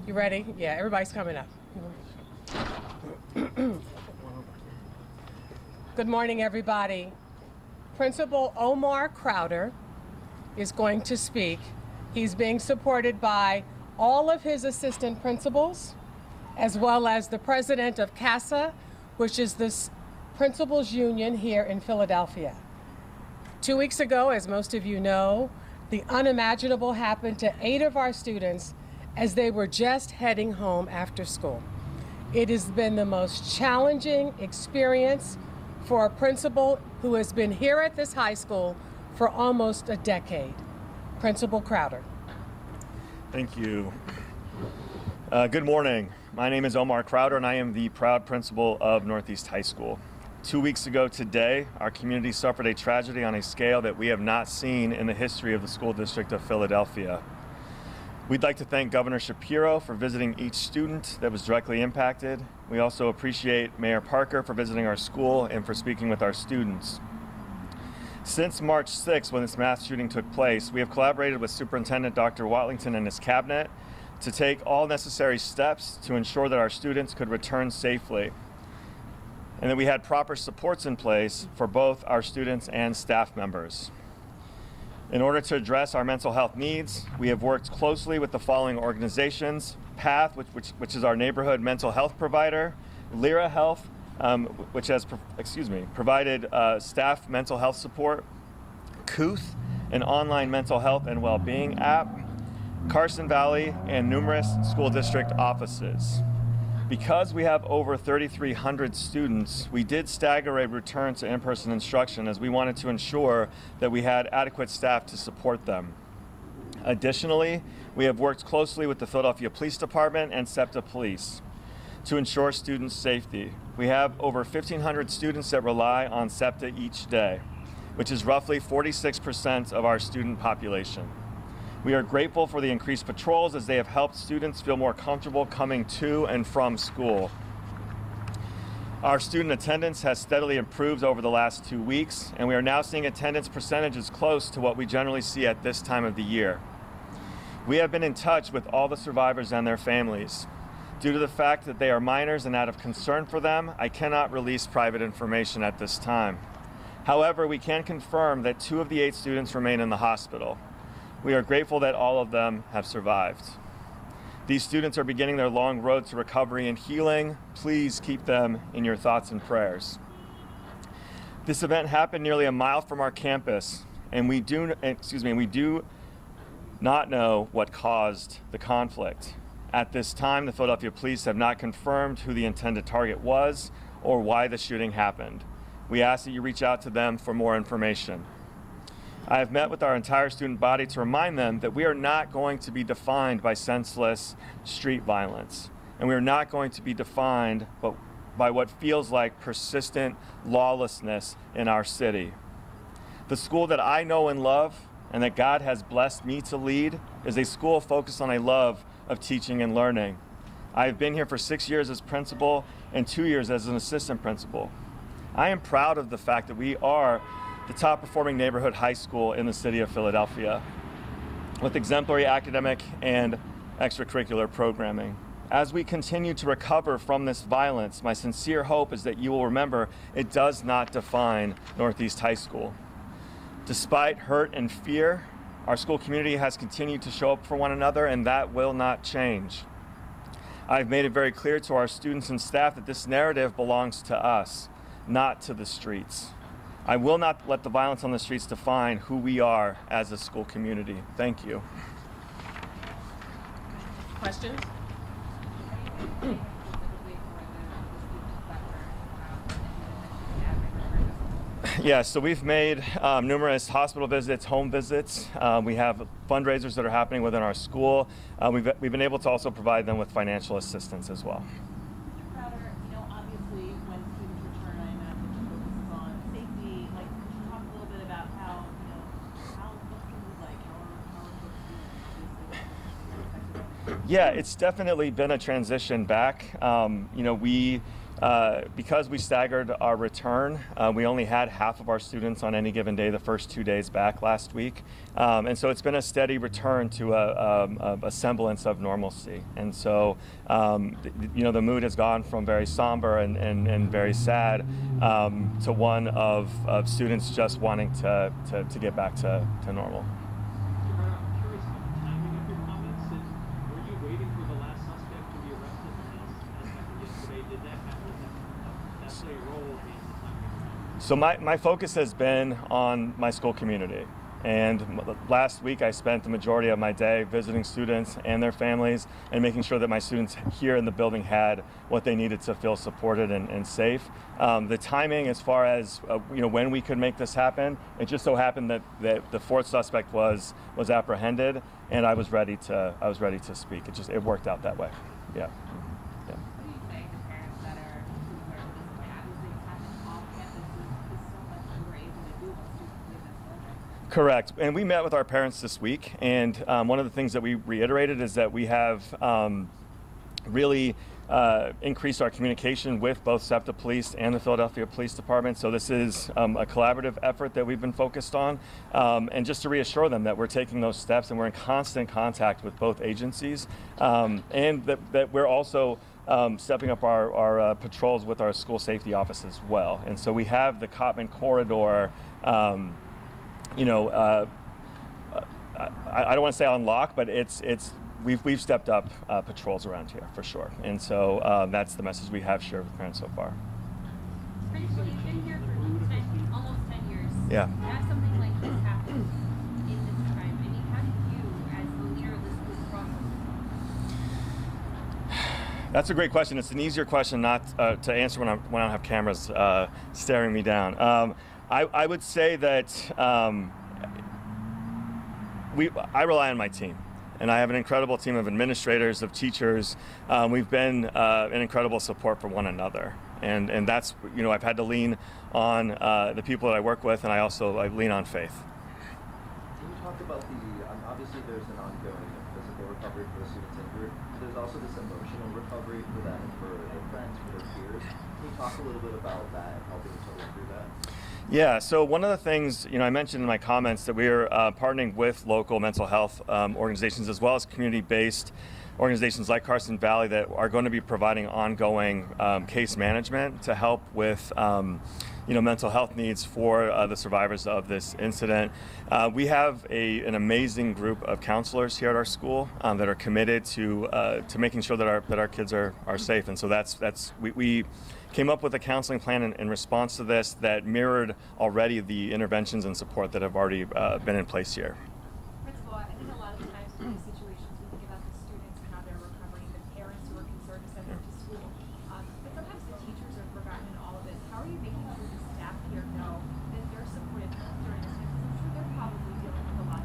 You ready? Yeah, everybody's coming up. Good morning, everybody. Principal Omar Crowder is going to speak. He's being supported by all of his assistant principals, as well as the president of CASA, which is the principals union here in Philadelphia. 2 weeks ago, as most of you know, the unimaginable happened to 8 of our students as they were just heading home after school. It has been the most challenging experience for a principal who has been here at this high school for almost a decade. Principal Crowder. Thank you. Good morning. My name is Omar Crowder, and I am the proud principal of Northeast High School. 2 weeks ago today, our community suffered a tragedy on a scale that we have not seen in the history of the school district of Philadelphia. We'd like to thank Governor Shapiro for visiting each student that was directly impacted. We also appreciate Mayor Parker for visiting our school and for speaking with our students. Since March 6th, when this mass shooting took place, we have collaborated with Superintendent Dr. Watlington and his cabinet to take all necessary steps to ensure that our students could return safely, and that we had proper supports in place for both our students and staff members. In order to address our mental health needs, we have worked closely with the following organizations: PATH, which is our neighborhood mental health provider; Lyra Health, which has provided staff mental health support; Kooth, an online mental health and well-being app; Carson Valley, and numerous school district offices. Because we have over 3,300 students, we did stagger a return to in-person instruction as we wanted to ensure that we had adequate staff to support them. Additionally, we have worked closely with the Philadelphia Police Department and SEPTA Police to ensure student safety. We have over 1,500 students that rely on SEPTA each day, which is roughly 46% of our student population. We are grateful for the increased patrols as they have helped students feel more comfortable coming to and from school. Our student attendance has steadily improved over the last 2 weeks, and we are now seeing attendance percentages close to what we generally see at this time of the year. We have been in touch with all the survivors and their families. Due to the fact that they are minors and out of concern for them, I cannot release private information at this time. However, we can confirm that 2 of the 8 students remain in the hospital. We are grateful that all of them have survived. These students are beginning their long road to recovery and healing. Please keep them in your thoughts and prayers. This event happened nearly a mile from our campus, and we do not know what caused the conflict. At this time, the Philadelphia Police have not confirmed who the intended target was or why the shooting happened. We ask that you reach out to them for more information. I have met with our entire student body to remind them that we are not going to be defined by senseless street violence, and we are not going to be defined by what feels like persistent lawlessness in our city. The school that I know and love, and that God has blessed me to lead, is a school focused on a love of teaching and learning. I have been here for 6 years as principal and 2 years as an assistant principal. I am proud of the fact that we are the top performing neighborhood high school in the city of Philadelphia, with exemplary academic and extracurricular programming. As we continue to recover from this violence, my sincere hope is that you will remember it does not define Northeast High School. Despite hurt and fear, our school community has continued to show up for one another, and that will not change. I've made it very clear to our students and staff that this narrative belongs to us, not to the streets. I will not let the violence on the streets define who we are as a school community. Thank you. Questions? Yeah, so we've made numerous hospital visits, home visits. We have fundraisers that are happening within our school. We've been able to also provide them with financial assistance as well. Obviously, when students return, I imagine the focus is on safety. Could you talk a little bit about how what's it like? How Yeah, it's definitely been a transition back. We because we staggered our return, we only had half of our students on any given day the first 2 days back last week. And so it's been a steady return to a semblance of normalcy. And so, the mood has gone from very somber and very sad to one of students just wanting to get back to normal. I'm curious about the timing of your comments, and were you waiting for the last suspect to be arrested as happened yesterday? Did that play a role in the timing? So my focus has been on my school community. And last week I spent the majority of my day visiting students and their families and making sure that my students here in the building had what they needed to feel supported and safe. The timing as far as when we could make this happen, it just so happened that the fourth suspect was apprehended, and I was ready to speak. It worked out that way. Yeah. What do you say to parents that are concerned at this point? Obviously, it's happening off campus. There's so much that we're able to do once students leave this building. Correct. And we met with our parents this week, and one of the things that we reiterated is that we have really increased our communication with both SEPTA Police and the Philadelphia Police Department. So this is a collaborative effort that we've been focused on, and just to reassure them that we're taking those steps and we're in constant contact with both agencies, and that we're also stepping up our patrols with our school safety office as well. And so we have the Cotman corridor I don't want to say on lock, but we've stepped up patrols around here for sure, and so that's the message we have shared with parents so far. Principal, you've been here for almost 10 years. Yeah. As something like this happens in this time, I mean, how do you, as the leader of this group, process? That's a great question. It's an easier question not to answer when I don't have cameras staring me down. I would say that I rely on my team, and I have an incredible team of administrators, of teachers. We've been an incredible support for one another, and that's I've had to lean on the people that I work with, and I lean on faith. Can you talk about obviously there's an ongoing physical recovery for the students injured, but there's also this emotional recovery for them and for their friends, for their peers. Can you talk a little bit about that and helping each other through that? Yeah, so one of the things, I mentioned in my comments that we are partnering with local mental health organizations as well as community-based organizations like Carson Valley that are going to be providing ongoing case management to help with mental health needs for the survivors of this incident. We have an amazing group of counselors here at our school that are committed to making sure that our kids are safe, and so we came up with a counseling plan in response to this that mirrored already the interventions and support that have already been in place here. Principal, I think a lot of the times in these situations we think about the students and how they're recovering, the parents who are concerned to send them to school. But sometimes the teachers are forgotten in all of this. How are you making sure the staff here know that they're supported during this time? Because I'm sure they're probably dealing with a lot.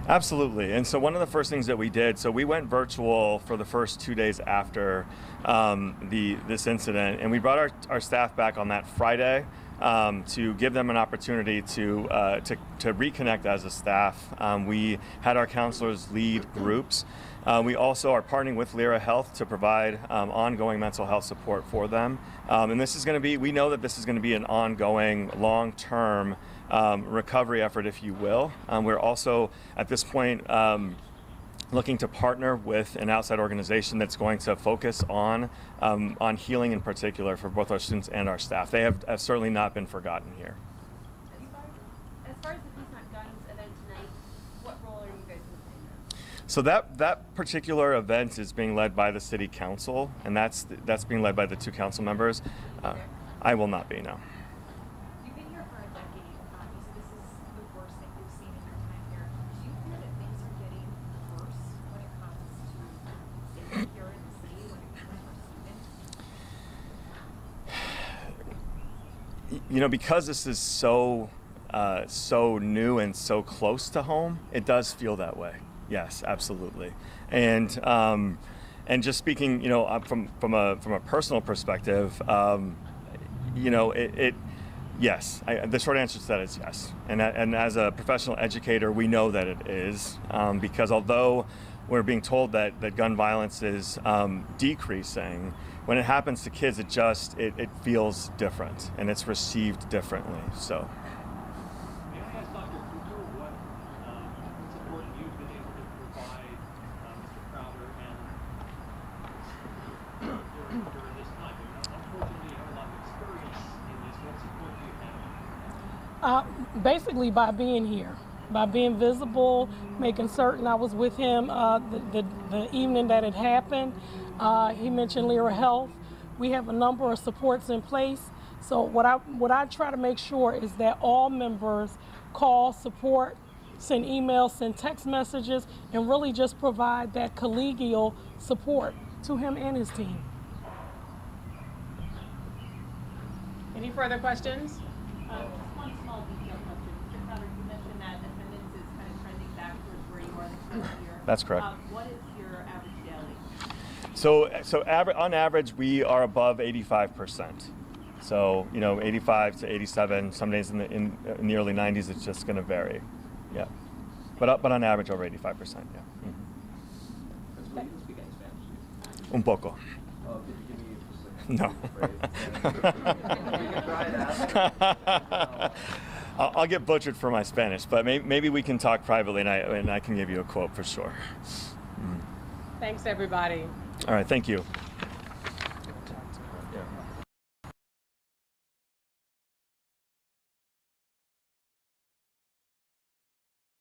Absolutely. And so one of the first things that we did, so we went virtual for the first 2 days after this incident, and we brought our staff back on that Friday to give them an opportunity to reconnect as a staff. We had our counselors lead groups. We also are partnering with Lyra Health to provide ongoing mental health support for them. And this is going to be, we know that this is going to be an ongoing, long-term recovery effort, if you will. We're also, at this point, looking to partner with an outside organization that's going to focus on healing in particular for both our students and our staff. They have certainly not been forgotten here. As far as the Peace Not Guns event tonight, what role are you guys playing there? So that particular event is being led by the city council, and that's being led by the two council members. I will not be, no. You've been here for a decade. You said this is the worst thing you've seen in your time here. Do you fear that things are getting worse when it comes to safety here in the city, when it comes to students? Because this is so new and so close to home, it does feel that way. Yes, absolutely. And just speaking, from a personal perspective, yes. The short answer to that is yes. And as a professional educator, we know that it is, because although we're being told that gun violence is decreasing. When it happens to kids, it feels different and it's received differently. So. May I ask Dr. Cooper what support you've been able to provide Mr. Crowder and during this time? Unfortunately, you have a lot of experience in this. What support do you have? Basically by being here, by being visible, making certain I was with him the evening that it happened. He mentioned Lyra Health. We have a number of supports in place. So what I try to make sure is that all members call, support, send emails, send text messages, and really just provide that collegial support to him and his team. Any further questions? Just one small detail question. Mr. Crowder, you mentioned that attendance is kind of trending back towards where you were the first year. That's correct. What is your average daily? On average, we are above 85%. So 85 to 87. Some days in the early 90s, it's just going to vary. Yeah, but on average, over 85%. Yeah. Mm-hmm. Will you speak any Spanish? Un poco. Could you give me just No. We can try that. I'll get butchered for my Spanish, but maybe we can talk privately, and I can give you a quote for sure. Thanks, everybody. All right, thank you.